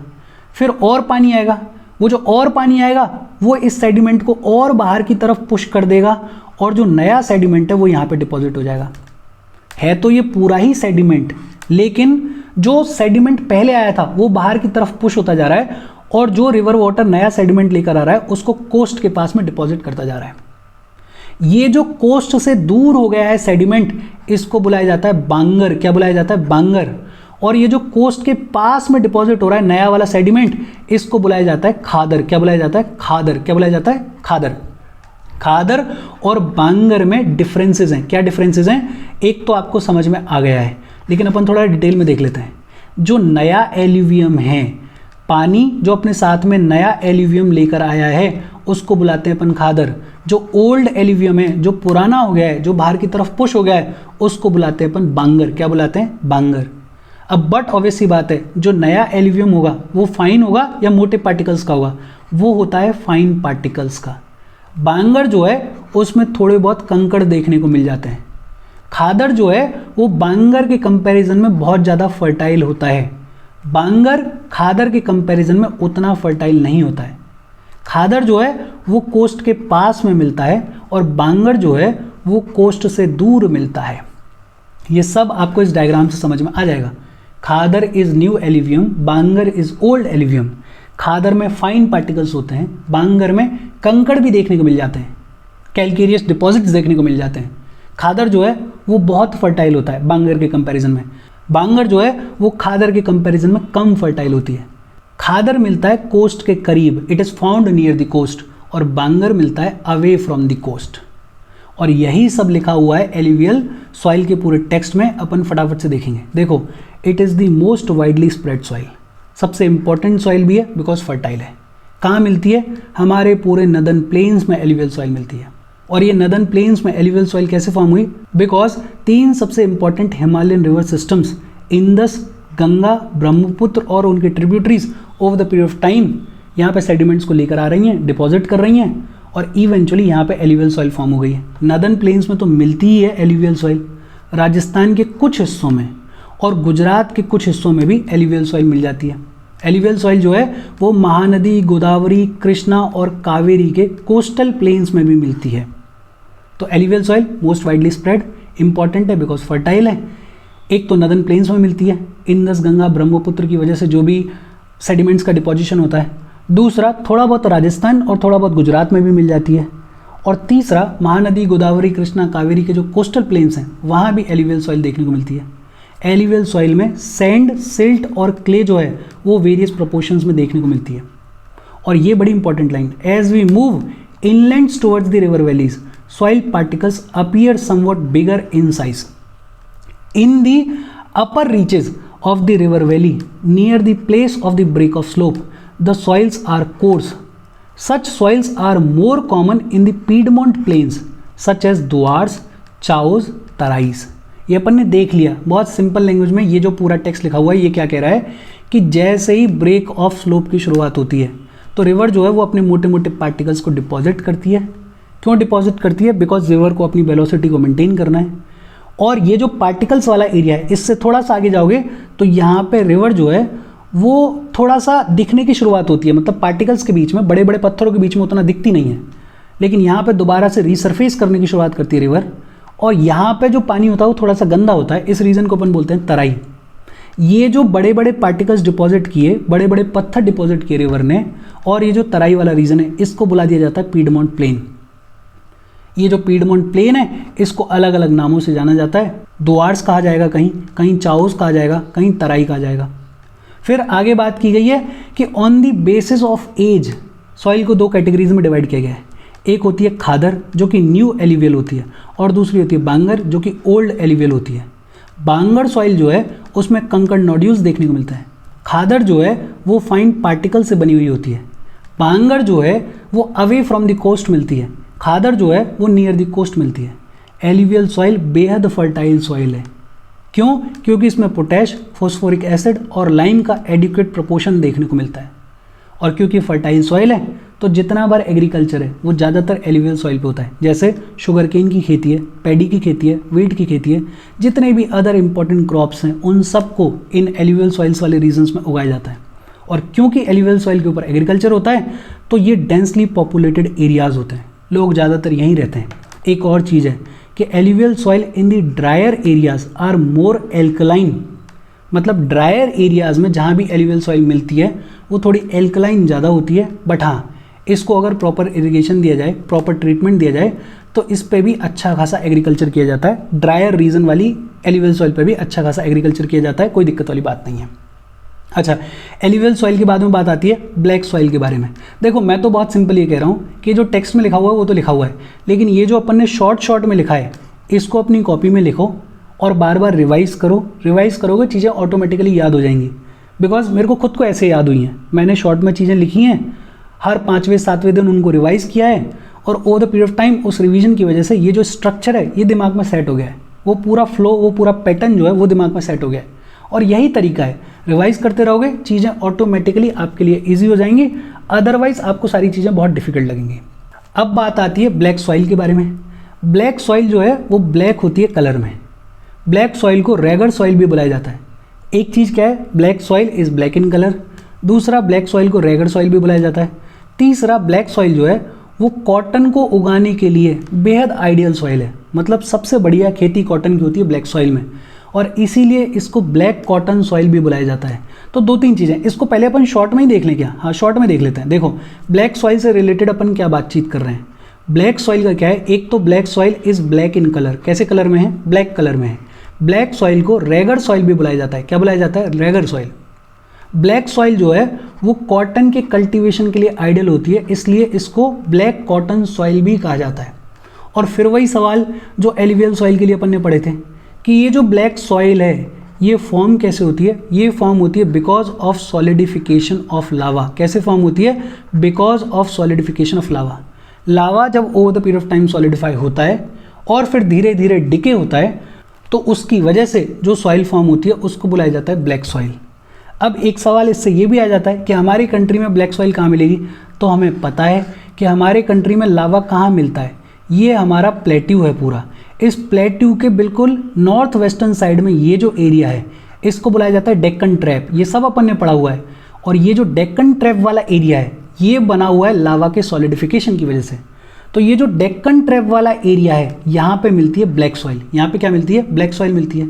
फिर और पानी आएगा, वो जो और पानी आएगा वो इस सेडिमेंट को और बाहर की तरफ पुश कर देगा और जो नया सेडिमेंट है वो यहाँ पे डिपॉजिट हो जाएगा। है तो ये पूरा ही सेडिमेंट, लेकिन जो सेडिमेंट पहले आया था वो बाहर की तरफ पुश होता जा रहा है, और जो रिवर वाटर नया सेडिमेंट लेकर आ रहा है उसको कोस्ट के पास में डिपॉजिट करता जा रहा है। ये जो कोस्ट से दूर हो गया है सेडिमेंट, इसको बुलाया जाता है बांगर। क्या बुलाया जाता है? बांगर। और ये जो कोस्ट के पास में डिपॉजिट हो रहा है नया वाला सेडिमेंट, इसको बुलाया जाता है खादर। क्या बुलाया जाता है? खादर। क्या बुलाया जाता है? खादर। खादर और बांगर में डिफरेंसेस हैं। क्या डिफरेंसेस हैं? एक तो आपको समझ में आ गया है, लेकिन अपन थोड़ा डिटेल में देख लेते हैं। जो नया एल्यूवियम है, पानी जो अपने साथ में नया एल्यूवियम लेकर आया है, उसको बुलाते हैं अपन खादर। जो ओल्ड एल्यूवियम है, जो पुराना हो गया है, जो बाहर की तरफ पुश हो गया है, उसको बुलाते हैं अपन बांगर। क्या बुलाते हैं? बांगर। अब बट ऑब्वियस सी बात है, जो नया एल्यूवियम होगा वो फाइन होगा या मोटे पार्टिकल्स का होगा? वो होता है फाइन पार्टिकल्स का। बांगर जो है उसमें थोड़े बहुत कंकड़ देखने को मिल जाते हैं। खादर जो है वो बांगर के कंपैरिजन में बहुत ज़्यादा फर्टाइल होता है। बांगर खादर के कंपैरिजन में उतना फर्टाइल नहीं होता है। खादर जो है वो कोस्ट के पास में मिलता है, और बांगर जो है वो कोस्ट से दूर मिलता है। ये सब आपको इस डायग्राम से समझ में आ जाएगा। Khadar is new alluvium, bangar is old alluvium. Khadar में फाइन पार्टिकल्स होते हैं, बांगर में कंकड़ भी देखने को मिल जाते हैं, कैल्केरियस डिपॉजिट्स देखने को मिल जाते हैं। खादर जो है वो बहुत फर्टाइल होता है बांगर के कंपैरिजन में। बांगर जो है वो खादर के कंपैरिजन में कम फर्टाइल होती है। खादर मिलता है कोस्ट के करीब, it is found near the coast, और बांगर मिलता है अवे फ्रॉम द कोस्ट। और यही सब लिखा हुआ है एल्यूवियल सॉइल के पूरे टेक्स्ट में। अपन फटाफट से देखेंगे। देखो, it is the most widely spread soil, सबसे इंपॉर्टेंट सॉइल भी है बिकॉज फर्टाइल है। कहाँ मिलती है? हमारे पूरे नदर्न प्लेन्स में एल्यूवियल सॉइल मिलती है। और ये नदर्न प्लेन्स में एल्यूवियल सॉइल कैसे फॉर्म हुई? बिकॉज 3 सबसे important Himalayan river systems, Indus, Ganga, Brahmaputra और उनके tributaries over the period of time यहाँ पे सेडिमेंट्स को लेकर आ रही हैं, डिपॉजिट कर रही हैं, और इवेंचुअली यहाँ पे एल्यूवियल सॉइल फॉर्म हो गई है। नदर्न प्लेन्स में तो मिलती ही है एल्यूवियल सॉइल, राजस्थान के कुछ हिस्सों में और गुजरात के कुछ हिस्सों में भी एल्यूवियल सॉइल मिल जाती है। एल्यूवियल सॉइल जो है वो महानदी, गोदावरी, कृष्णा और कावेरी के कोस्टल प्लेन्स में भी मिलती है। तो alluvial soil most widely spread, important है बिकॉज फर्टाइल है। एक तो नदर्न प्लेन्स में मिलती है, इंदस, गंगा, ब्रह्मपुत्र की वजह से जो भी सेडिमेंट्स का डिपोजिशन होता है। दूसरा, थोड़ा बहुत राजस्थान और थोड़ा बहुत गुजरात में भी मिल जाती है। और तीसरा, महानदी, गोदावरी, कृष्णा, कावेरी के जो कोस्टल प्लेन्स हैं वहाँ भी एल्यूवियल सॉइल देखने को मिलती है। एल्यूवियल सॉइल में सैंड, सिल्ट और क्ले जो है वो वेरियस प्रोपोर्शंस में देखने को मिलती है। और ये बड़ी important line, as we move inlands towards the river valleys, soil particles appear somewhat bigger in size. In the upper reaches of the river valley, near the place of the break of slope, the soils are coarse. Such soils are more common in the Piedmont plains, such as Duars, Chaos, Tarais. ये अपन ने देख लिया बहुत सिंपल लैंग्वेज में। ये जो पूरा टेक्स्ट लिखा हुआ है ये क्या कह रहा है कि जैसे ही ब्रेक ऑफ स्लोप की शुरुआत होती है तो रिवर जो है वो अपने मोटे मोटे पार्टिकल्स को डिपॉजिट करती है। क्यों डिपॉजिट करती है? बिकॉज रिवर को अपनी वेलोसिटी को मेंटेन करना है। और ये जो पार्टिकल्स वाला एरिया है, इससे थोड़ा सा आगे जाओगे तो यहाँ पे रिवर जो है वो थोड़ा सा दिखने की शुरुआत होती है, मतलब पार्टिकल्स के बीच में, बड़े बड़े पत्थरों के बीच में उतना दिखती नहीं है, लेकिन यहाँ पे दोबारा से रीसरफेस करने की शुरुआत करती है रिवर। और यहाँ पे जो पानी होता है वो थोड़ा सा गंदा होता है, इस रीजन को अपन बोलते हैं तराई। ये जो बड़े बड़े पार्टिकल्स डिपॉजिट किए, बड़े बड़े पत्थर डिपॉजिट किए रिवर ने, और ये जो तराई वाला रीजन है इसको बुला दिया जाता है पीडमोंट प्लेन। ये जो पीडमोंट प्लेन है इसको अलग अलग नामों से जाना जाता है। दुआर्स कहा जाएगा, कहीं कहीं चाओस कहा जाएगा, कहीं तराई कहा जाएगा। फिर आगे बात की गई है कि on the basis of age soil को 2 कैटेगरीज में डिवाइड किया गया है। एक होती है खादर जो कि न्यू एल्यूवियल होती है, और दूसरी होती है बांगर जो कि ओल्ड एल्यूवियल होती है। बांगर सॉइल जो है उसमें कंकड़ नोड्यूल्स देखने को मिलता है। खादर जो है वो फाइन पार्टिकल से बनी हुई होती है। बांगर जो है वो अवे फ्रॉम द कोस्ट मिलती है। खादर जो है वो नियर द कोस्ट मिलती है। एल्यूवियल सॉइल बेहद फर्टाइल सॉइल है। क्यों? क्योंकि इसमें पोटैश, फॉस्फोरिक एसिड और लाइम का एडिक्वेट प्रोपोर्शन देखने को मिलता है। और क्योंकि फर्टाइल सॉइल है तो जितना बार एग्रीकल्चर है वो ज़्यादातर एल्यूवियल सॉइल पे होता है। जैसे शुगर केन की खेती है, पैडी की खेती है, वीट की खेती है, जितने भी अदर इंपॉर्टेंट क्रॉप्स हैं उन सबको इन एल्यूवियल सॉइल्स वाले रीजन्स में उगाया जाता है। और क्योंकि एल्यूवियल सॉइल के ऊपर एग्रीकल्चर होता है तो ये डेंसली पॉपुलेटेड एरियाज होते हैं, लोग ज़्यादातर यहीं रहते हैं। एक और चीज़ है कि alluvial soil in the drier areas are more alkaline मतलब ड्रायर एरियाज़ में जहाँ भी एलुवियल सॉइल मिलती है वो थोड़ी एल्कलाइन ज़्यादा होती है, बट हाँ इसको अगर प्रॉपर इरिगेशन दिया जाए, प्रॉपर ट्रीटमेंट दिया जाए तो इस पे भी अच्छा खासा एग्रीकल्चर किया जाता है। ड्रायर रीजन वाली एलुवियल सॉइल पे भी अच्छा खासा एग्रीकल्चर किया जाता है, कोई दिक्कत वाली बात नहीं है। अच्छा, एलुवियल सॉइल के बाद में बात आती है ब्लैक सॉइल के बारे में। देखो मैं तो बहुत सिंपल ये कह रहा हूँ कि जो टेक्स्ट में लिखा हुआ है वो तो लिखा हुआ है, लेकिन ये जो अपन ने शॉर्ट में लिखा है इसको अपनी कॉपी में लिखो और बार बार रिवाइज करो। रिवाइज करोगे चीज़ें ऑटोमेटिकली याद हो जाएंगी, बिकॉज मेरे को खुद को ऐसे याद हुई हैं। मैंने शॉर्ट में चीज़ें लिखी हैं, हर 5वें 7वें दिन उनको रिवाइज किया है और over the period of time उस रिवीजन की वजह से ये जो स्ट्रक्चर है ये दिमाग में सेट हो गया है, वो पूरा फ्लो, वो पूरा पैटर्न जो है वो दिमाग में सेट हो गया है। और यही तरीका है, रिवाइज करते रहोगे चीज़ें ऑटोमेटिकली आपके लिए ईजी हो जाएंगी, अदरवाइज आपको सारी चीज़ें बहुत डिफिकल्ट लगेंगी। अब बात आती है ब्लैक सॉइल के बारे में। ब्लैक सॉइल जो है वो ब्लैक होती है कलर में। ब्लैक सॉइल को रेगर सॉइल भी बुलाया जाता है। एक चीज़ क्या है, black soil is black in colour. दूसरा, ब्लैक सॉइल को रेगर सॉइल भी बुलाया जाता है। तीसरा, ब्लैक सॉइल जो है वो कॉटन को उगाने के लिए बेहद आइडियल सॉइल है। मतलब सबसे बढ़िया खेती कॉटन की होती है ब्लैक सॉइल में, और इसीलिए इसको ब्लैक कॉटन सॉइल भी बुलाया जाता है। तो 2-3 चीज़ें, इसको पहले अपन शॉर्ट में ही देख लें क्या? हाँ, शॉर्ट में देख लेते हैं। देखो ब्लैक सॉइल से रिलेटेड अपन क्या बातचीत कर रहे हैं। ब्लैक सॉइल का क्या है, एक तो black soil is black in colour. कैसे कलर में है? ब्लैक कलर में है। ब्लैक सॉइल को रेगर सॉइल भी बुलाया जाता है। क्या बुलाया जाता है? रेगर सॉइल। ब्लैक सॉइल जो है वो कॉटन के कल्टीवेशन के लिए आइडियल होती है, इसलिए इसको ब्लैक कॉटन सॉइल भी कहा जाता है। और फिर वही सवाल जो एलुवियल सॉइल के लिए अपन ने पढ़े थे कि ये जो ब्लैक सॉइल है ये फॉर्म कैसे होती है? ये फॉर्म होती है because of solidification of lava. कैसे फॉर्म होती है? Because of solidification of lava. Lava जब over the period of time solidify होता है और फिर धीरे धीरे डिके होता है तो उसकी वजह से जो सॉइल फॉर्म होती है उसको बुलाया जाता है ब्लैक सॉइल। अब एक सवाल इससे ये भी आ जाता है कि हमारी कंट्री में ब्लैक सॉइल कहाँ मिलेगी? तो हमें पता है कि हमारे कंट्री में लावा कहाँ मिलता है। ये हमारा प्लेट्यू है पूरा। इस प्लेट्यू के बिल्कुल नॉर्थ वेस्टर्न साइड में ये जो एरिया है इसको बुलाया जाता है डेक्कन ट्रैप। ये सब अपन ने पढ़ा हुआ है। और ये जो डेक्कन ट्रैप वाला एरिया है ये बना हुआ है लावा के सॉलिडिफिकेशन की वजह से। तो ये जो डेक्कन ट्रैप वाला एरिया है यहाँ पे मिलती है ब्लैक सॉइल। यहाँ पे क्या मिलती है? ब्लैक सॉइल मिलती है।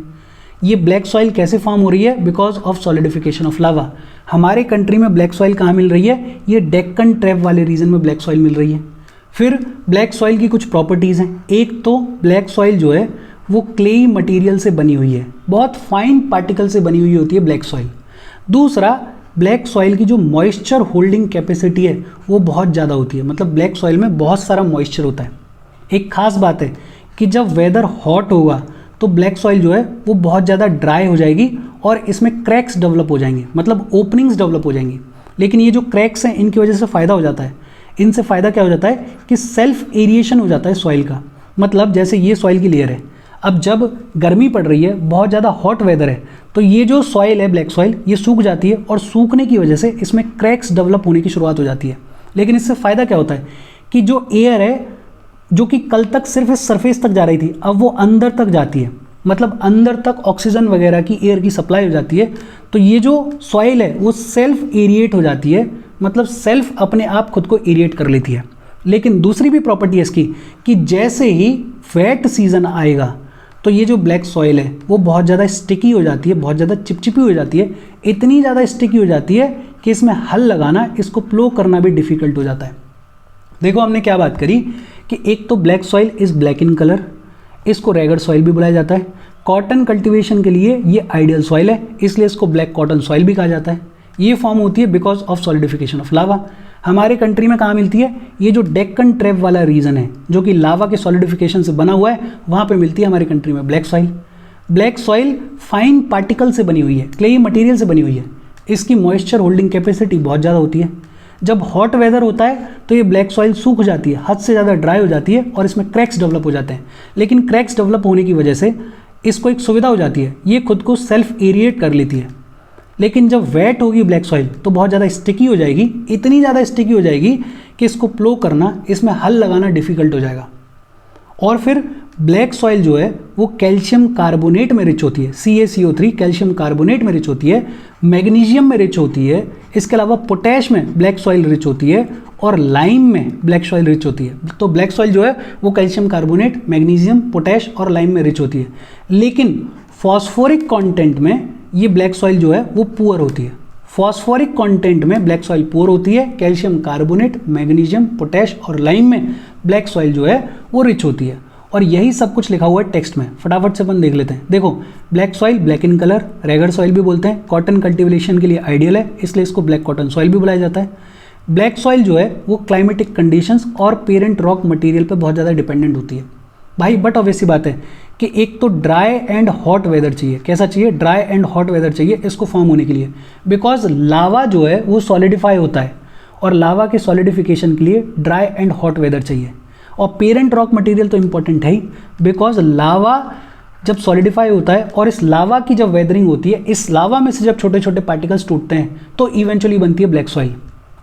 ये ब्लैक सॉइल कैसे फॉर्म हो रही है? बिकॉज ऑफ सॉलिडिफिकेशन ऑफ लावा। हमारे कंट्री में ब्लैक सॉइल कहाँ मिल रही है? ये डेक्कन ट्रैप वाले रीजन में ब्लैक सॉइल मिल रही है। फिर ब्लैक सॉइल की कुछ प्रॉपर्टीज़ हैं। एक तो ब्लैक सॉइल जो है वो क्लेई मटेरियल से बनी हुई है, बहुत फाइन पार्टिकल से बनी हुई होती है ब्लैक सॉइल। दूसरा, ब्लैक सॉइल की जो मॉइस्चर होल्डिंग कैपेसिटी है वो बहुत ज़्यादा होती है। मतलब ब्लैक सॉइल में बहुत सारा मॉइस्चर होता है। एक खास बात है कि जब वेदर हॉट होगा तो ब्लैक सॉइल जो है वो बहुत ज़्यादा ड्राई हो जाएगी और इसमें क्रैक्स डेवलप हो जाएंगे, मतलब ओपनिंग्स डेवलप हो जाएंगी। लेकिन ये जो क्रैक्स हैं इनकी वजह से फ़ायदा हो जाता है। इनसे फ़ायदा क्या हो जाता है कि सेल्फ एरिएशन हो जाता है सॉइल का। मतलब जैसे ये सॉइल की लेयर है, अब जब गर्मी पड़ रही है, बहुत ज़्यादा हॉट वेदर है, तो ये जो सॉइल है ब्लैक सॉइल ये सूख जाती है और सूखने की वजह से इसमें क्रैक्स डेवलप होने की शुरुआत हो जाती है। लेकिन इससे फ़ायदा क्या होता है कि जो एयर है जो कि कल तक सिर्फ इस सरफेस तक जा रही थी अब वो अंदर तक जाती है। मतलब अंदर तक ऑक्सीजन वगैरह की एयर की सप्लाई हो जाती है। तो ये जो सॉइल है वो सेल्फ एरिएट हो जाती है, मतलब सेल्फ अपने आप खुद को एरिएट कर लेती है। लेकिन दूसरी भी प्रॉपर्टी है इसकी कि जैसे ही वेट सीजन आएगा तो ये जो ब्लैक सॉइल है वो बहुत ज़्यादा स्टिकी हो जाती है, बहुत ज़्यादा चिपचिपी हो जाती है। इतनी ज़्यादा स्टिकी हो जाती है कि इसमें हल लगाना, इसको प्लो करना भी डिफ़िकल्ट हो जाता है। देखो हमने क्या बात करी कि एक तो black soil is black in colour, इसको रेगर सॉइल भी बुलाया जाता है। कॉटन कल्टीवेशन के लिए ये आइडियल सॉइल है, इसलिए इसको ब्लैक कॉटन सॉइल भी कहा जाता है। ये फॉर्म होती है बिकॉज ऑफ सॉलिडिफिकेशन ऑफ लावा। हमारे कंट्री में कहाँ मिलती है? ये जो डेक्कन ट्रैप वाला रीजन है जो कि लावा के सॉलिडिफिकेशन से बना हुआ है, वहाँ पे मिलती है हमारी कंट्री में black soil. Black soil fine particle से बनी हुई है, क्लेई मटेरियल से बनी हुई है। इसकी मॉइस्चर होल्डिंग कैपेसिटी बहुत ज़्यादा होती है। जब हॉट वेदर होता है तो ये ब्लैक सॉइल सूख जाती है, हद से ज़्यादा ड्राई हो जाती है और इसमें क्रैक्स डेवलप हो जाते हैं। लेकिन क्रैक्स डेवलप होने की वजह से इसको एक सुविधा हो जाती है, ये खुद को सेल्फ एरिएट कर लेती है। लेकिन जब वेट होगी ब्लैक सॉइल तो बहुत ज़्यादा स्टिकी हो जाएगी, इतनी ज़्यादा स्टिकी हो जाएगी कि इसको प्लो करना, इसमें हल लगाना डिफ़िकल्ट हो जाएगा। और फिर ब्लैक सॉइल जो है वो कैल्शियम कार्बोनेट में रिच होती है, CaCO3 कैल्शियम कार्बोनेट में रिच होती है, मैग्नीशियम में रिच होती है, इसके अलावा पोटैश में ब्लैक सॉइल रिच होती है और लाइम में ब्लैक सॉइल रिच होती है। तो ब्लैक सॉइल जो है वो कैल्शियम कार्बोनेट, मैग्नीशियम, पोटैश और लाइम में रिच होती है। लेकिन फॉस्फोरिक कंटेंट में ये ब्लैक सॉइल जो है वो पुअर होती है। फॉस्फोरिक कंटेंट में ब्लैक सॉइल पुअर होती है, कैल्शियम कार्बोनेट, मैग्नीशियम, पोटैश और लाइम में ब्लैक सॉइल जो है वो रिच होती है। और यही सब कुछ लिखा हुआ है टेक्स्ट में, फटाफट से अपन देख लेते हैं। देखो, black soil black in colour, Regar soil भी बोलते हैं, कॉटन कल्टीवेशन के लिए आइडियल है, इसलिए इसको ब्लैक कॉटन सॉइल भी बुलाया जाता है। ब्लैक सॉइल जो है वो क्लाइमेटिक कंडीशंस और पेरेंट रॉक मटेरियल पर बहुत ज़्यादा डिपेंडेंट होती है भाई। बट ऑब्वियस सी बात है कि एक तो ड्राई एंड हॉट वेदर चाहिए। कैसा चाहिए? ड्राई एंड हॉट वेदर चाहिए इसको फॉर्म होने के लिए, बिकॉज लावा जो है वो सॉलिडिफाई होता है और लावा के सॉलिडिफिकेशन के लिए ड्राई एंड हॉट वेदर चाहिए। और पेरेंट रॉक मटेरियल तो इंपॉर्टेंट है ही, बिकॉज लावा जब सॉलिडिफाई होता है और इस लावा की जब वेदरिंग होती है, इस लावा में से जब छोटे छोटे पार्टिकल्स टूटते हैं तो इवेंचुअली बनती है ब्लैक सॉइल।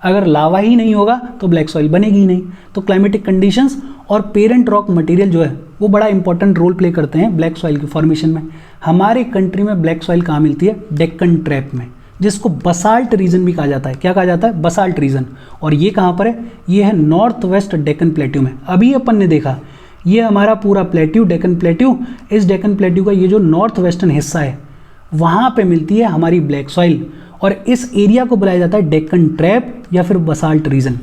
अगर लावा ही नहीं होगा तो ब्लैक सॉइल बनेगी ही नहीं। तो क्लाइमेटिक कंडीशंस और पेरेंट रॉक मटेरियल जो है वो बड़ा इंपॉर्टेंट रोल प्ले करते हैं ब्लैक सॉइल के फॉर्मेशन में। हमारे कंट्री में ब्लैक सॉइल कहाँ मिलती है? डेक्कन ट्रैप में, जिसको बसाल्ट रीजन भी कहा जाता है। क्या कहा जाता है? Basalt region. और ये कहाँ पर है? ये है नॉर्थ वेस्ट डेक्कन प्लेट्यू में। अभी अपन ने देखा ये हमारा पूरा प्लेट्यू, डेक्कन प्लेट्यू, इस डेक्कन प्लेट्यू का ये जो नॉर्थ वेस्टर्न हिस्सा है वहाँ पे मिलती है हमारी ब्लैक सॉइल, और इस एरिया को बुलाया जाता है डेक्कन ट्रैप या फिर बसाल्ट रीजन।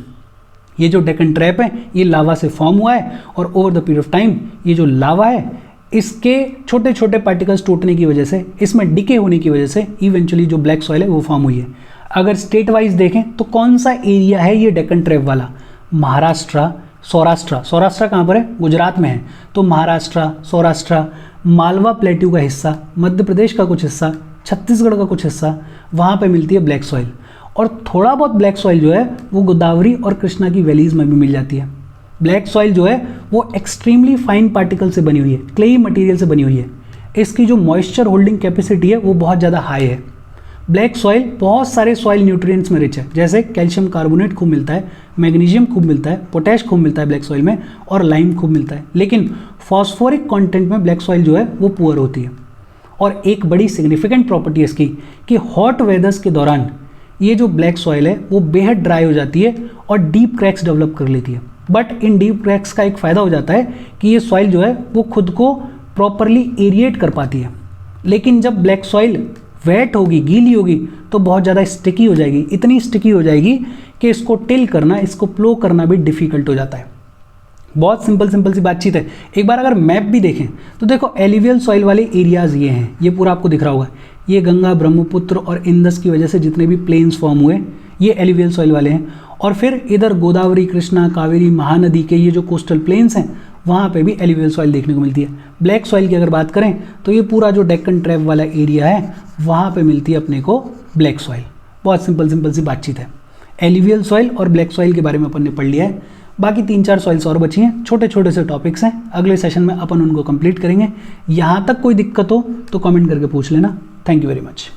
ये जो डेक्कन ट्रैप है ये लावा से फॉर्म हुआ है, और over the period of time ये जो लावा है इसके छोटे छोटे पार्टिकल्स टूटने की वजह से, इसमें डिके होने की वजह से इवेंचुअली जो ब्लैक सॉइल है वो फॉर्म हुई है। अगर स्टेट वाइज देखें तो कौन सा एरिया है ये डेक्कन ट्रैप वाला? महाराष्ट्र, सौराष्ट्र। सौराष्ट्र कहाँ पर है? गुजरात में है। तो महाराष्ट्र, सौराष्ट्र, मालवा प्लेट्यू का हिस्सा, मध्य प्रदेश का कुछ हिस्सा, छत्तीसगढ़ का कुछ हिस्सा, वहाँ पे मिलती है ब्लैक सॉइल। और थोड़ा बहुत ब्लैक सॉइल जो है वो गोदावरी और कृष्णा की वैलीज में भी मिल जाती है। ब्लैक सॉइल जो है वो एक्सट्रीमली फाइन पार्टिकल से बनी हुई है, क्लेई मटेरियल से बनी हुई है। इसकी जो मॉइस्चर होल्डिंग कैपेसिटी है वो बहुत ज़्यादा हाई है। ब्लैक सॉइल बहुत सारे सॉइल न्यूट्रिएंट्स में रिच है, जैसे कैल्शियम कार्बोनेट खूब मिलता है, मैग्नीशियम खूब मिलता है, पोटैश खूब मिलता है ब्लैक सॉइल में, और लाइम खूब मिलता है। लेकिन फॉस्फोरिक कंटेंट में ब्लैक सॉइल जो है वो पुअर होती है। और एक बड़ी सिग्निफिकेंट प्रॉपर्टी है इसकी कि हॉट वेदर्स के दौरान ये जो ब्लैक सॉइल है वो बेहद ड्राई हो जाती है और डीप क्रैक्स डेवलप कर लेती है। बट इन डीप क्रैक्स का एक फ़ायदा हो जाता है कि ये सॉइल जो है वो खुद को प्रॉपरली एरिएट कर पाती है। लेकिन जब ब्लैक सॉइल वेट होगी, गीली होगी, तो बहुत ज़्यादा स्टिकी हो जाएगी, इतनी स्टिकी हो जाएगी कि इसको टिल करना, इसको प्लो करना भी डिफ़िकल्ट हो जाता है। बहुत सिंपल सी बातचीत है। एक बार अगर मैप भी देखें तो देखो एलिवियल सॉइल वाले एरियाज़ ये हैं, ये पूरा आपको दिख रहा होगा। ये गंगा, ब्रह्मपुत्र और इंदस की वजह से जितने भी प्लेन्स फॉर्म हुए ये एलिवियल सॉइल वाले हैं। और फिर इधर गोदावरी, कृष्णा, कावेरी, महानदी के ये जो कोस्टल प्लेन्स हैं वहाँ पे भी एलिवियल सॉइल देखने को मिलती है। ब्लैक सॉइल की अगर बात करें तो ये पूरा जो डेक्कन ट्रैप वाला एरिया है वहाँ पे मिलती है अपने को ब्लैक सॉइल। बहुत सिंपल सी बातचीत है। एलिवियल सॉइल और ब्लैक सॉइल के बारे में अपन ने पढ़ लिया है। बाकी 3-4 सॉइल्स और बची हैं, छोटे छोटे से टॉपिक्स हैं। अगले सेशन में अपन उनको कंप्लीट करेंगे। यहाँ तक कोई दिक्कत हो तो कमेंट करके पूछ लेना। Thank you very much.